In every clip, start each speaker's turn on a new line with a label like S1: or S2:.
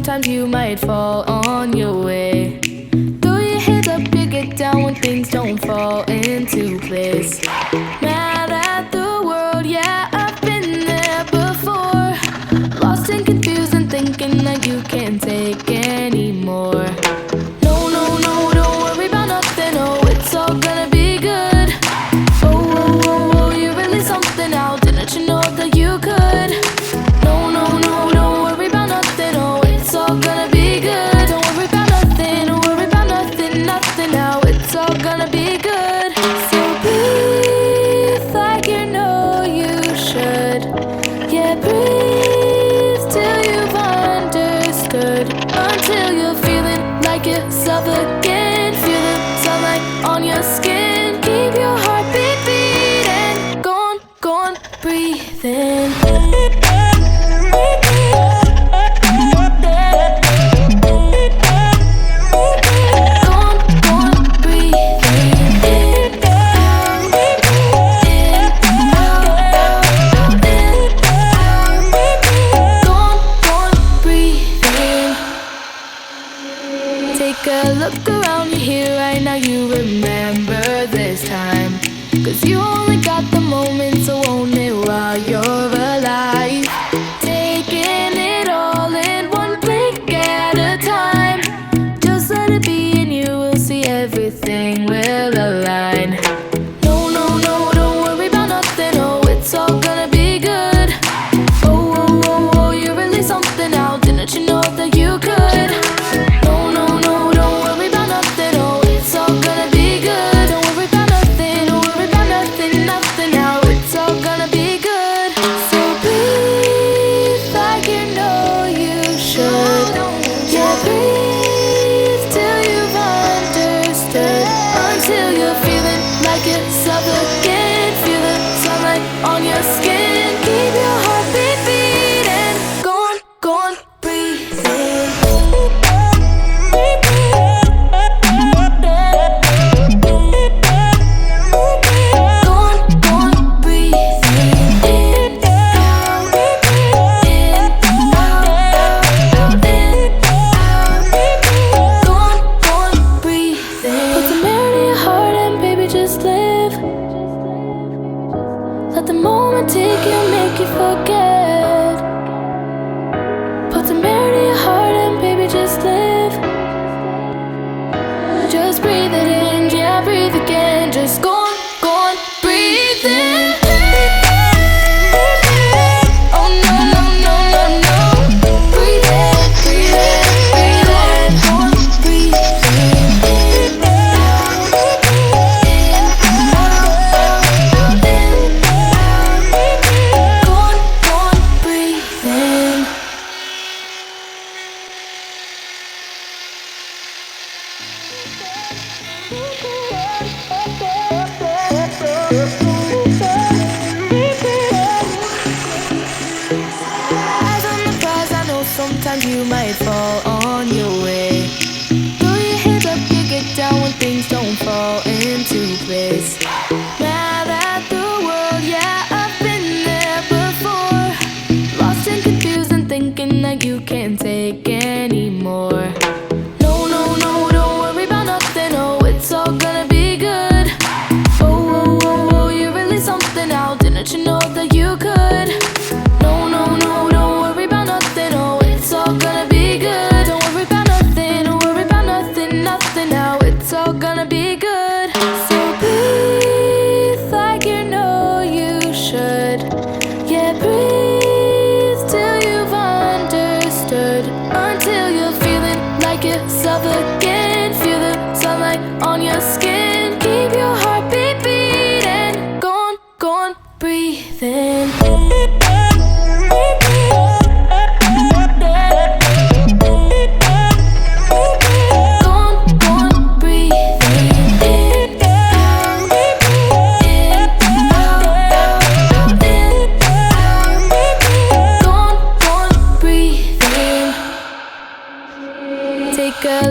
S1: sometimes you might fall on your way. Throw your hands up, you get down when things don't fall into place. Mad at the world, yeah, I've been there before. Lost and confused and thinking that you can't take anymore. No, no, no, don't worry about nothing, oh, it's all gonna be good. Oh, oh, oh, oh, you're really something now, didn't you know that you could? No, no, no, don't worry about nothing, oh, it's all gonna be good. Don't worry about nothing, don't worry about nothing, nothing now, it's all gonna be good. So breathe like you know you should. Yeah, breathe till you've understood. Until you're feeling like yourself again. Feel the sunlight on your skin. Keep your heartbeat beating. Go on, go on, breathe in. Look around you here right now, you remember this time. Cause you only got the moment, so own it while you're alive. Taking it all in one blink at a time. Just let it be and you will see everything will align. No, no, no, don't worry about nothing, oh, it's all gonna be good. Oh, oh, oh, oh, you're really something now, didn't you know that you could? Sometimes you might fall on your way. Throw your hands up, you get down when things don't fall into place. Mad at the world, yeah, I've been there before. Lost and confused and thinking that you can't take anymore. No, no, no, don't worry about nothing, oh, it's all gonna be good. Oh, oh, oh, oh, you're really something now, didn't you know that you could? No, no, no, don't worry about nothing, oh, it's all gonna be good. Don't worry about nothing, don't worry about nothing, nothing now, it's all gonna be good. So breathe like you know you should. Yeah, breathe till you've understood. Until you're feeling like yourself again. Feel the sunlight on your skin. Keep your heartbeat beating. Go on, breathe in.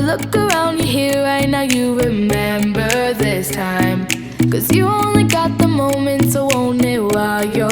S1: Look around you here right now, you remember this time. Cause you only got the moment, so own it while you're